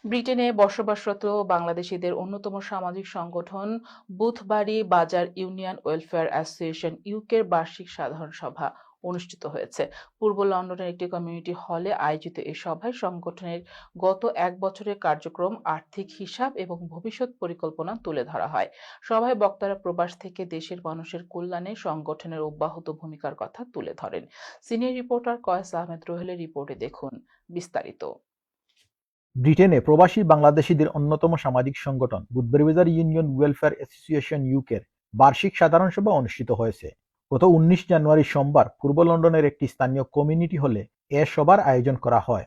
ব্রিটেনে বসবাসরত বাংলাদেশিদের অন্যতম সামাজিক সংগঠন বুথবাড়ি বাজার ইউনিয়ন ওয়েলফেয়ার অ্যাসোসিয়েশন ইউকের বার্ষিক সাধারণ সভা অনুষ্ঠিত হয়েছে। পূর্ব লন্ডনের একটি কমিউনিটি হলে আয়োজিত এই সভায় সংগঠনের গত এক বছরের কার্যক্রম, আর্থিক হিসাব এবং ভবিষ্যৎ পরিকল্পনা তুলে ধরা হয়। সভায় বক্তারা প্রবাস থেকে দেশের মানুষের কল্যাণে সংগঠনের অব্যাহত ভূমিকার কথা তুলে ধরেন। সিনিয়র রিপোর্টার কয়েস আহমেদ রোহেলের রিপোর্টে দেখুন বিস্তারিত। ব্রিটেনে প্রবাসী বাংলাদেশিদের অন্যতম সামাজিক সংগঠন বুথবাড়ি বাজার ইউনিয়ন ওয়েলফেয়ার অ্যাসোসিয়েশন ইউকের বার্ষিক সাধারণ সভা অনুষ্ঠিত হয়েছে। গত 19 জানুয়ারি সোমবার পূর্ব লন্ডনের একটি স্থানীয় কমিউনিটি হলে এ সভার আয়োজন করা হয়।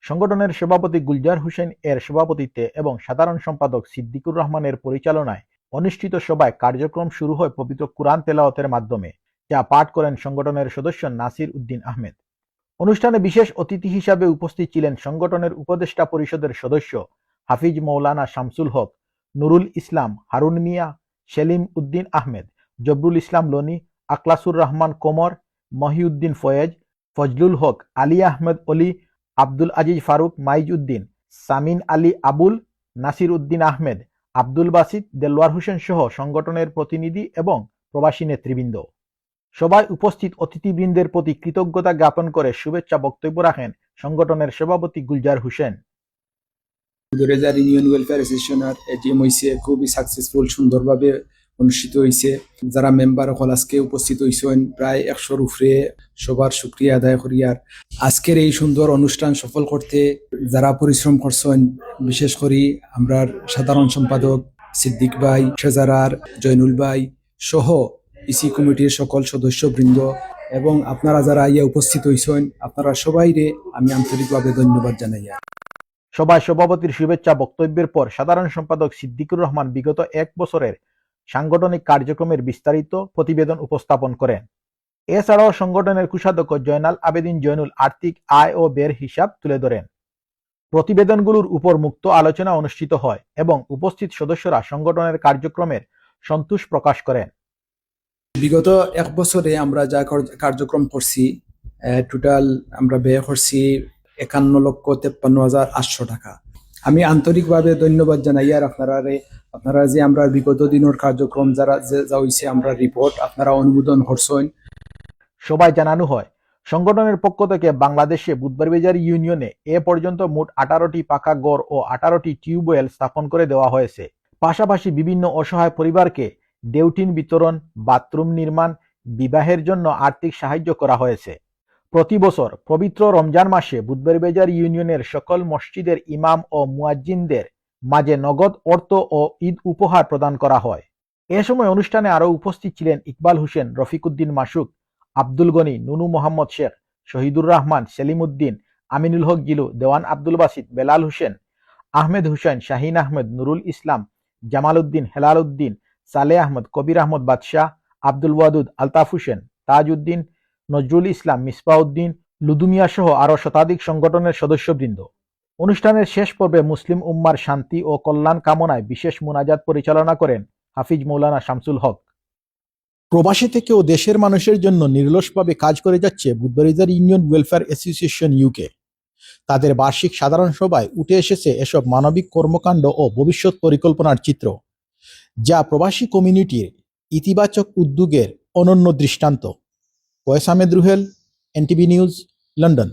সংগঠনের সভাপতি গুলজার হোসেন এর সভাপতিত্বে এবং সাধারণ সম্পাদক সিদ্দিকুর রহমানের পরিচালনায় অনুষ্ঠিত সভায় কার্যক্রম শুরু হয় পবিত্র কুরআন তেলাওয়াতের মাধ্যমে, যা পাঠ করেন সংগঠনের সদস্য নাসির উদ্দিন আহমেদ। অনুষ্ঠানে বিশেষ অতিথি হিসাবে উপস্থিত ছিলেন সংগঠনের উপদেষ্টা পরিষদের সদস্য হাফিজ মৌলানা শামসুল হক, নুরুল ইসলাম, হারুন মিয়া, সেলিম উদ্দিন আহমেদ, জবরুল ইসলাম লনি, আখলাসুর রহমান কোমর, মহিউদ্দিন ফয়েজ, ফজলুল হক, আলী আহমেদ অলি, আব্দুল আজিজ ফারুক, মাইজ উদ্দিন, সামিন আলী আবুল, নাসির উদ্দিন আহমেদ, আব্দুল বাসিত, দেলোয়ার হোসেন সহ সংগঠনের প্রতিনিধি এবং প্রবাসী নেতৃবৃন্দ। সভায় উপস্থিত অতিথিবৃন্দের প্রতি কৃতজ্ঞতা জ্ঞাপন করে শুভেচ্ছা বক্তব্য রাখেন সংগঠনের সভাপতি গুলজার হোসেন। ইউনিয়ন ওয়েলফেয়ার অ্যাসোসিয়েশনের এজিএম হয়েছে, খুবই সাকসেসফুল, সুন্দরভাবে অনুষ্ঠিত হয়েছে। যারা মেম্বার হল আজকে উপস্থিত হয়েছেন প্রায় 100-র উপরে, সবার শুকরিয়া আদায় করিয়ার আজকের এই সুন্দর অনুষ্ঠান সফল করতে যারা পরিশ্রম করছেন, বিশেষ করে আমরা সাধারণ সম্পাদক সিদ্দিক ভাই, ট্রেজারার জয়নুল ভাই সহ ইসি কমিটির সকল সদস্যবৃন্দ এবং আপনারা যারা ইয়া উপস্থিত হয়েছেন, আপনারা সবাইরে আমি আন্তরিকভাবে ধন্যবাদ জানাই। সভায় সভাপতির শুভেচ্ছা বক্তব্যের পর সাধারণ সম্পাদক সিদ্দিকুর রহমান বিগত 1 বছরের সাংগঠনিক কার্যক্রমের বিস্তারিত প্রতিবেদন উপস্থাপন করেন। এছাড়াও সংগঠনের কোষাধ্যক্ষ জয়নাল আবেদিন জয়নুল আর্থিক আয় ও ব্যয়ের হিসাব তুলে ধরেন। প্রতিবেদনগুলোর উপর মুক্ত আলোচনা অনুষ্ঠিত হয় এবং উপস্থিত সদস্যরা সংগঠনের কার্যক্রমের সন্তোষ প্রকাশ করেন। বিগত 1 বছরে আমরা যা কার্যক্রম করছি, টোটাল আমরা ব্যয় করছি 51,53,800 টাকা। আমি আন্তরিকভাবে ধন্যবাদ জানাই আর আপনারা যে আমরা বিগত দিনের কার্যক্রম যারা যা হইছে আমরা রিপোর্ট আপনারা অনুমোদন করছেন। সবাই জানানো হয়, সংগঠনের পক্ষ থেকে বাংলাদেশে বুথবাড়ি বাজার ইউনিয়নে এ পর্যন্ত মোট 18টি পাকা ঘর ও 18টি টিউবওয়েল স্থাপন করে দেওয়া হয়েছে। পাশাপাশি বিভিন্ন অসহায় পরিবারকে দেউটিন বিতরণ, বাথরুম নির্মাণ, বিবাহের জন্য আর্থিক সাহায্য করা হয়েছে। প্রতি বছর পবিত্র রমজান মাসে বুথবাড়ি বাজার ইউনিয়নের সকল মসজিদের ইমাম ও মুয়াজ্জিনদের মাঝে নগদ অর্থ ও ঈদ উপহার প্রদান করা হয়। এ সময় অনুষ্ঠানে আরও উপস্থিত ছিলেন ইকবাল হোসেন, রফিকুদ্দিন মাসুক, আব্দুল গনি, নুনু মোহাম্মদ শেখ, শহীদুর রহমান, সেলিম উদ্দিন, আমিনুল হক জিলু, দেওয়ান আব্দুল বাসিত, বেলাল হোসেন, আহমেদ হুসেন, শাহিন আহমেদ, নুরুল ইসলাম, জামাল উদ্দিন, হেলাল উদ্দিন, সালে আহমদ, কবির আহমদ বাদশাহ, আব্দুল ওয়াদুদ, আলতাফ হোসেন, তাজ উদ্দিন, নজরুল ইসলাম, মিসবাহ উদ্দিন, লুদুমিয়া সহ আরও শতাধিক সংগঠনের সদস্যবৃন্দ। অনুষ্ঠানের শেষ পর্বে মুসলিম উম্মার শান্তি ও কল্যাণ কামনায় বিশেষ মুনাজাত পরিচালনা করেন হাফিজ মৌলানা শামসুল হক। প্রবাসী থেকে ও দেশের মানুষের জন্য নিরলসভাবে কাজ করে যাচ্ছে বুথবাড়ি বাজার ইউনিয়ন ওয়েলফেয়ার অ্যাসোসিয়েশন ইউকে। তাদের বার্ষিক সাধারণ সভায় উঠে এসেছে এসব মানবিক কর্মকাণ্ড ও ভবিষ্যৎ পরিকল্পনার চিত্র, যা প্রবাসী কমিউনিটির ইতিবাচক উদ্যোগের অনন্য দৃষ্টান্ত। Koyes Ahmed Ruhel, NTV news, London.